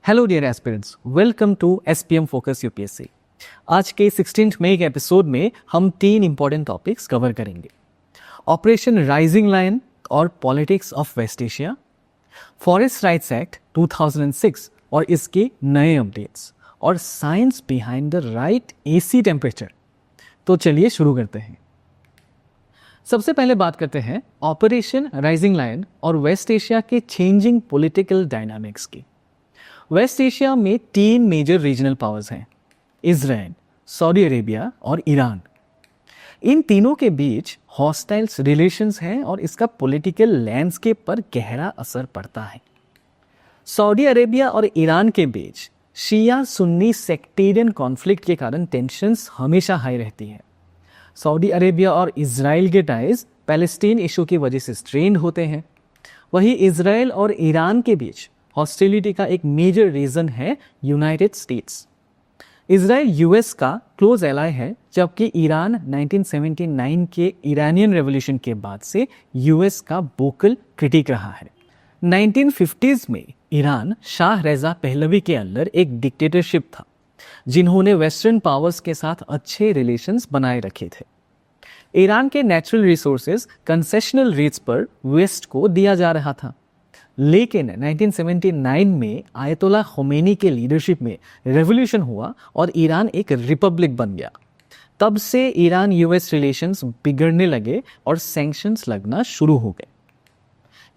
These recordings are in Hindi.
Hello dear aspirants, welcome to SPM focus UPSC. आज के 16 मई के एपिसोड में हम 3 इंपॉर्टेंट टॉपिक्स कवर करेंगे। ऑपरेशन राइजिंग लायन और politics of west Asia, forest rights act 2006 और इसके नए अपडेट्स, और science behind the right AC temperature. तो चलिए शुरू करते हैं। सबसे पहले बात करते हैं ऑपरेशन राइजिंग लायन और वेस्ट एशिया के चेंजिंग पॉलिटिकल डायनामिक्स की। वेस्ट एशिया में 3 मेजर रीजनल पावर्स हैं, इजराइल, सऊदी अरेबिया और ईरान। इन तीनों के बीच हॉस्टाइल्स रिलेशंस हैं और इसका पॉलिटिकल लैंडस्केप पर गहरा असर पड़ता है। सऊदी अरेबिया और ईरान के बीच शिया सुन्नी सेक्टेरियन कॉन्फ्लिक्ट के कारण टेंशंस हमेशा हाई रहती है। सऊदी अरेबिया और इजराइल के टाइज पैलेस्टीन इशू की वजह से स्ट्रेन्ड होते हैं। वहीं इजराइल और ईरान के बीच हॉस्टिलिटी का एक मेजर रीजन है यूनाइटेड स्टेट्स। इजराइल यूएस का क्लोज एलाय है, जबकि ईरान 1979 के ईरानियन रेवोल्यूशन के बाद से यूएस का वोकल क्रिटिक रहा है। 1950s में ईरान शाह रेजा पहलवी के अंदर एक डिक्टेटरशिप था, जिन्होंने वेस्टर्न पावर्स के साथ अच्छे रिलेशंस बनाए रखे थे। ईरान के नेचुरल रिसोर्सेज कंसेशनल रेट्स पर वेस्ट को दिया जा रहा था, लेकिन 1979 में आयतोल्ला खोमेनी के लीडरशिप में रेवोल्यूशन हुआ और ईरान एक रिपब्लिक बन गया। तब से ईरान यूएस रिलेशंस बिगड़ने लगे और सैंक्शंस लगना शुरू हो गए।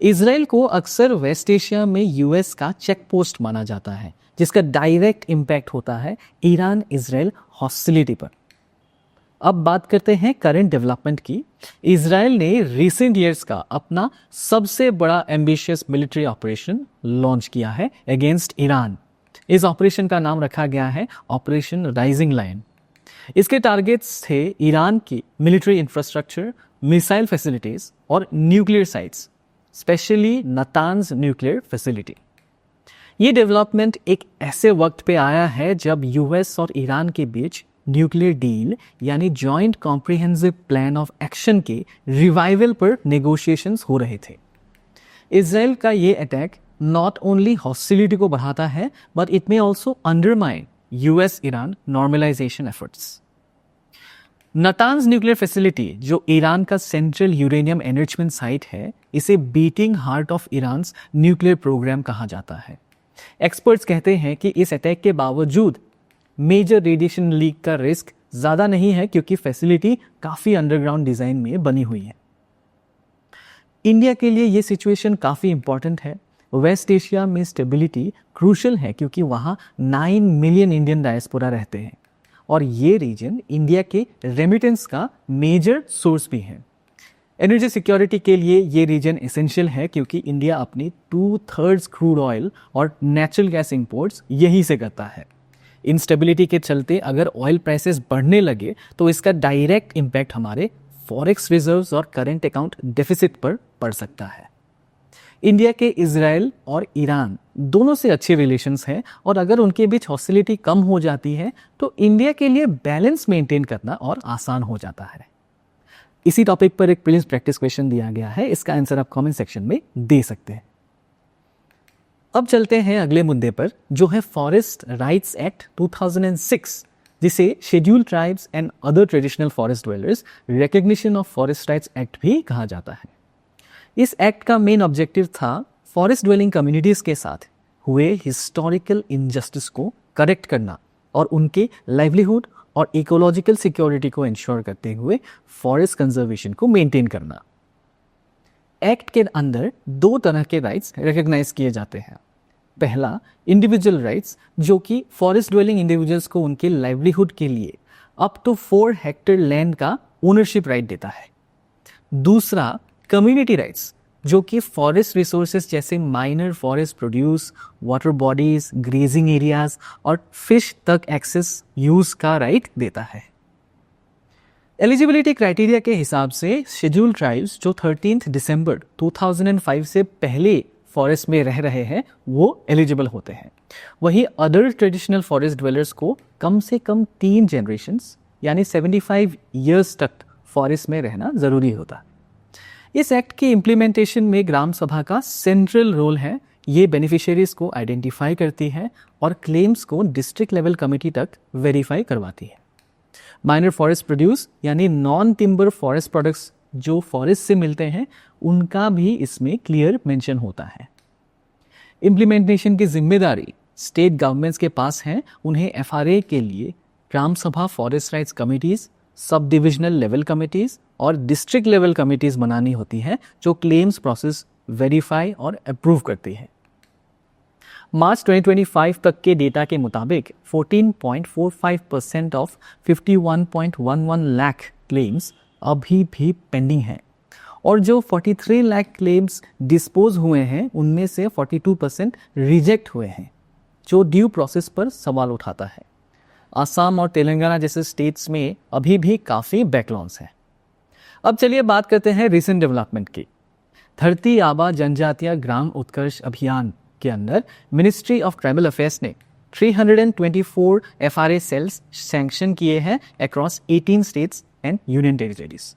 इजराइल को अक्सर वेस्ट एशिया में यूएस का चेक पोस्ट माना जाता है, जिसका डायरेक्ट इम्पैक्ट होता है ईरान इजराइल हॉस्टिलिटी पर। अब बात करते हैं करंट डेवलपमेंट की। इजराइल ने रिसेंट ईयर्स का अपना सबसे बड़ा एम्बिशियस मिलिट्री ऑपरेशन लॉन्च किया है अगेंस्ट ईरान। इस ऑपरेशन का नाम रखा गया है ऑपरेशन राइजिंग लायन। इसके टारगेट्स थे ईरान की मिलिट्री इंफ्रास्ट्रक्चर, मिसाइल फैसिलिटीज और nuclear sites, specially Natanz nuclear facility. ये डेवलपमेंट एक ऐसे वक्त पे आया है जब यूएस और ईरान के बीच न्यूक्लियर डील यानी joint comprehensive plan of action के रिवाइवल पर नेगोशिएशंस हो रहे थे। इजराइल का ये अटैक नॉट ओनली हॉस्टिलिटी को बढ़ाता है, but it may also undermine US Iran normalization efforts. Natanz nuclear facility, जो ईरान का सेंट्रल यूरेनियम एनरिचमेंट साइट है, इसे beating heart of Iran's nuclear program कहा जाता है। एक्सपर्ट्स कहते हैं कि इस अटैक के बावजूद मेजर रेडिएशन लीक का रिस्क ज़्यादा नहीं है, क्योंकि फैसिलिटी काफ़ी अंडरग्राउंड डिज़ाइन में बनी हुई है। इंडिया के लिए ये सिचुएशन काफ़ी इंपॉर्टेंट है। वेस्ट एशिया में स्टेबिलिटी क्रूशल है, क्योंकि वहाँ 9 मिलियन इंडियन डायस्पोरा रहते हैं और ये रीजन इंडिया के रेमिटेंस का मेजर सोर्स भी है। एनर्जी सिक्योरिटी के लिए ये रीजन एसेंशियल है, क्योंकि इंडिया अपनी 2/3 क्रूड ऑयल और नेचुरल गैस इंपोर्ट्स यहीं से करता है। इंस्टेबिलिटी के चलते अगर ऑयल प्राइसेस बढ़ने लगे तो इसका डायरेक्ट इम्पैक्ट हमारे फॉरेक्स रिजर्व्स और करंट अकाउंट डेफिसिट पर पड़ सकता है। इंडिया के इजराइल और ईरान दोनों से अच्छे रिलेशंस हैं, और अगर उनके बीच हॉस्टिलिटी कम हो जाती है तो इंडिया के लिए बैलेंस मेंटेन करना और आसान हो जाता है। इसी टॉपिक पर एक प्रीलिम्स प्रैक्टिस क्वेश्चन दिया गया है, इसका आंसर आप कमेंट सेक्शन में दे सकते हैं। अब चलते हैं अगले मुद्दे पर, जो है फॉरेस्ट राइट्स एक्ट 2006, जिसे scheduled tribes and other traditional forest dwellers recognition of forest rights act भी कहा जाता है। इस एक्ट का मेन ऑब्जेक्टिव था फॉरेस्ट ड्वेलिंग कम्युनिटीज के साथ हुए हिस्टोरिकल इनजस्टिस को करेक्ट करना और उनके लाइवलीहुड और इकोलॉजिकल सिक्योरिटी को इंश्योर करते हुए फॉरेस्ट कंजर्वेशन को मेंटेन करना। एक्ट के अंदर 2 तरह के राइट्स रिकॉग्नाइज किए जाते हैं। पहला, इंडिविजुअल राइट्स, जो कि फॉरेस्ट ड्वेलिंग इंडिविजुअल्स को उनके लाइवलीहुड के लिए अप टू 4 हेक्टेयर लैंड का ओनरशिप राइट देता है। दूसरा, कम्युनिटी राइट्स, जो कि फॉरेस्ट रिसोर्सेज जैसे minor forest produce, water bodies, grazing areas और फिश तक एक्सेस यूज का राइट देता है। एलिजिबिलिटी क्राइटेरिया के हिसाब से शेड्यूल्ड ट्राइब्स जो 13 दिसंबर 2005 से पहले फॉरेस्ट में रह रहे हैं वो एलिजिबल होते हैं। वहीं अदर ट्रेडिशनल फॉरेस्ट ड्वेलर्स को कम से कम 3 जनरेशन्स यानी 75 ईयर्स तक फॉरेस्ट में रहना ज़रूरी होता है। इस एक्ट के इम्प्लीमेंटेशन में ग्राम सभा का सेंट्रल रोल है। ये बेनिफिशियरीज को आइडेंटिफाई करती है और क्लेम्स को डिस्ट्रिक्ट लेवल कमेटी तक वेरीफाई करवाती है। माइनर फॉरेस्ट प्रोड्यूस यानी नॉन टिम्बर फॉरेस्ट प्रोडक्ट्स जो फॉरेस्ट से मिलते हैं उनका भी इसमें क्लियर मेंशन होता है। इम्प्लीमेंटेशन की जिम्मेदारी स्टेट गवर्नमेंट्स के पास है। उन्हें एफआरए के लिए ग्राम सभा forest rights committees, sub divisional level committees और डिस्ट्रिक्ट लेवल कमिटीज़ बनानी होती है जो क्लेम्स प्रोसेस वेरीफाई और अप्रूव करती है। मार्च 2025 तक के डेटा के मुताबिक 14.45% ऑफ 51.11 लाख क्लेम्स अभी भी पेंडिंग हैं और जो 43 लाख क्लेम्स डिस्पोज हुए हैं उनमें से 42% रिजेक्ट हुए हैं, जो ड्यू प्रोसेस पर सवाल उठाता है। आसाम और तेलंगाना जैसे स्टेट्स में अभी भी काफ़ी बैकलॉग्स हैं। अब चलिए बात करते हैं रिसेंट डेवलपमेंट की। धरती आबा जनजातीय ग्राम उत्कर्ष अभियान के अंदर मिनिस्ट्री ऑफ ट्राइबल अफेयर्स ने 324 एफआरए सेल्स सैंक्शन किए हैं across 18 states and union territories.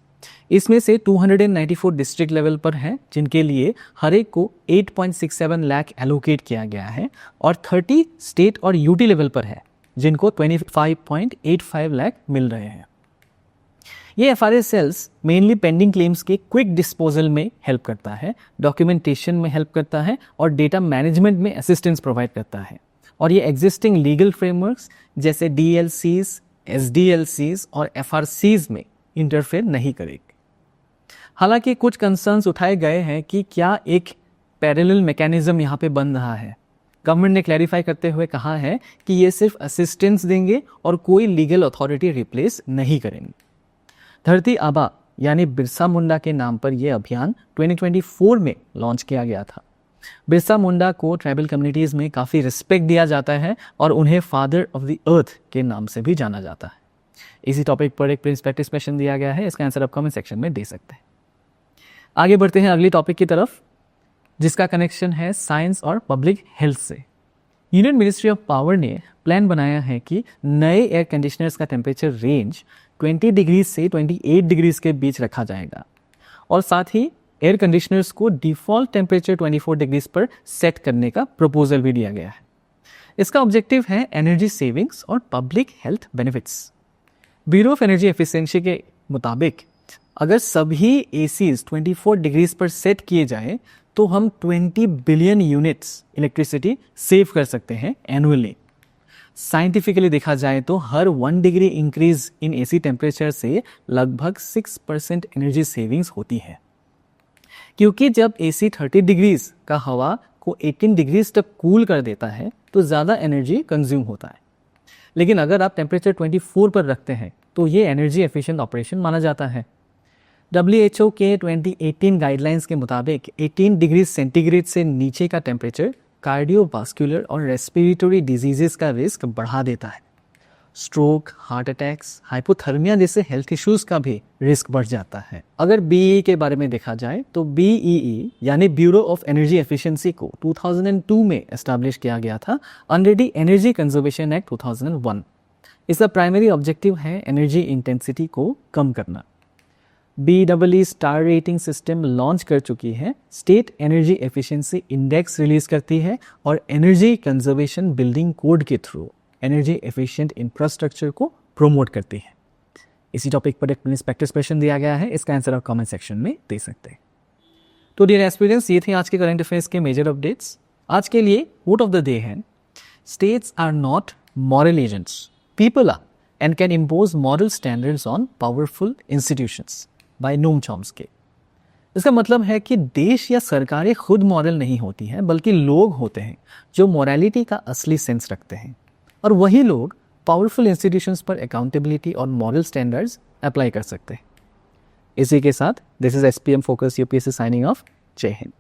इसमें से 294 डिस्ट्रिक्ट लेवल पर हैं जिनके लिए हर एक को 8.67 लाख एलोकेट किया गया है और 30 स्टेट और यूटी लेवल पर है जिनको 25.85 लाख मिल रहे हैं। ये FRA cells mainly pending claims के क्विक डिस्पोजल में हेल्प करता है, डॉक्यूमेंटेशन में हेल्प करता है और डेटा मैनेजमेंट में असिस्टेंस प्रोवाइड करता है। और ये एग्जिस्टिंग लीगल फ्रेमवर्क्स जैसे डीएलसीज, एसडीएलसीज और एफआरसीज में इंटरफेयर नहीं करेगी। हालांकि कुछ कंसर्न्स उठाए गए हैं कि क्या एक पैरेलल मैकेनिज्म यहाँ पे बन रहा है। गवर्नमेंट ने क्लैरिफाई करते हुए कहा है कि ये सिर्फ असिस्टेंस देंगे और कोई लीगल अथॉरिटी रिप्लेस नहीं करेंगे। धरती आबा यानी बिरसा मुंडा के नाम पर यह अभियान 2024 में लॉन्च किया गया था। बिरसा मुंडा को ट्राइबल कम्युनिटीज़ में काफ़ी रिस्पेक्ट दिया जाता है और उन्हें फादर ऑफ द अर्थ के नाम से भी जाना जाता है। इसी टॉपिक पर एक प्रिंस प्रैक्टिस क्वेश्चन दिया गया है, इसका आंसर आप कमेंट सेक्शन में दे सकते हैं। आगे बढ़ते हैं अगली टॉपिक की तरफ जिसका कनेक्शन है साइंस और पब्लिक हेल्थ से। यूनियन मिनिस्ट्री ऑफ पावर ने प्लान बनाया है कि नए एयर कंडीशनर्स का टेम्परेचर रेंज 20 डिग्री से 28 डिग्रीज के बीच रखा जाएगा और साथ ही एयर कंडीशनर्स को डिफ़ॉल्ट टेम्परेचर 24 डिग्रीज पर सेट करने का प्रपोजल भी दिया गया है। इसका ऑब्जेक्टिव है एनर्जी सेविंग्स और public health benefits. Bureau of energy efficiency के मुताबिक अगर सभी एसीज 24 डिग्रीज पर सेट किए जाएं तो हम 20 बिलियन यूनिट्स इलेक्ट्रिसिटी सेव कर सकते हैं एनुअली। साइंटिफिकली देखा जाए तो हर 1 degree increase in AC temperature से लगभग 6% एनर्जी सेविंग्स होती है, क्योंकि जब एसी 30 डिग्रीज का हवा को 18 डिग्रीज तक कूल कर देता है तो ज़्यादा एनर्जी कंज्यूम होता है। लेकिन अगर आप टेम्परेचर 24 पर रखते हैं तो ये एनर्जी एफिशिएंट ऑपरेशन माना जाता है। WHO के 2018 गाइडलाइंस के मुताबिक 18 डिग्री सेंटीग्रेड से नीचे का टेम्परेचर कार्डियोवास्कुलर और रेस्पिरेटरी डिजीजेस का रिस्क बढ़ा देता है। स्ट्रोक, हार्ट अटैक्स, हाइपोथर्मिया जैसे हेल्थ इश्यूज का भी रिस्क बढ़ जाता है। अगर BEE के बारे में देखा जाए तो BEE यानी ब्यूरो ऑफ एनर्जी एफिशिएंसी को 2002 में एस्टैब्लिश किया गया था under the energy conservation act 2001। इसका प्राइमरी ऑब्जेक्टिव है एनर्जी इंटेंसिटी को कम करना। BEE star rating system launch कर चुकी है, state energy efficiency index release करती है और एनर्जी कंजर्वेशन बिल्डिंग कोड के थ्रू एनर्जी एफिशिएंट इंफ्रास्ट्रक्चर को प्रमोट करती है। इसी टॉपिक पर एक प्रैक्टिस क्वेश्चन दिया गया है, इसका आंसर आप कमेंट सेक्शन में दे सकते हैं। तो डियर एस्पिरेंट्स, ये थे आज के करंट अफेयर्स के मेजर अपडेट्स। आज के लिए वोट ऑफ द डे है states are not moral agents, people are and can impose moral standards on powerful institutions by Noam Chomsky. इसका मतलब है कि देश या सरकारें खुद मॉरल नहीं होती हैं, बल्कि लोग होते हैं जो मॉरलिटी का असली सेंस रखते हैं और वही लोग पावरफुल इंस्टीट्यूशंस पर अकाउंटेबिलिटी और मॉरल स्टैंडर्ड्स अप्लाई कर सकते हैं। इसी के साथ this is SPM focus UPSC signing off. जय हिंद।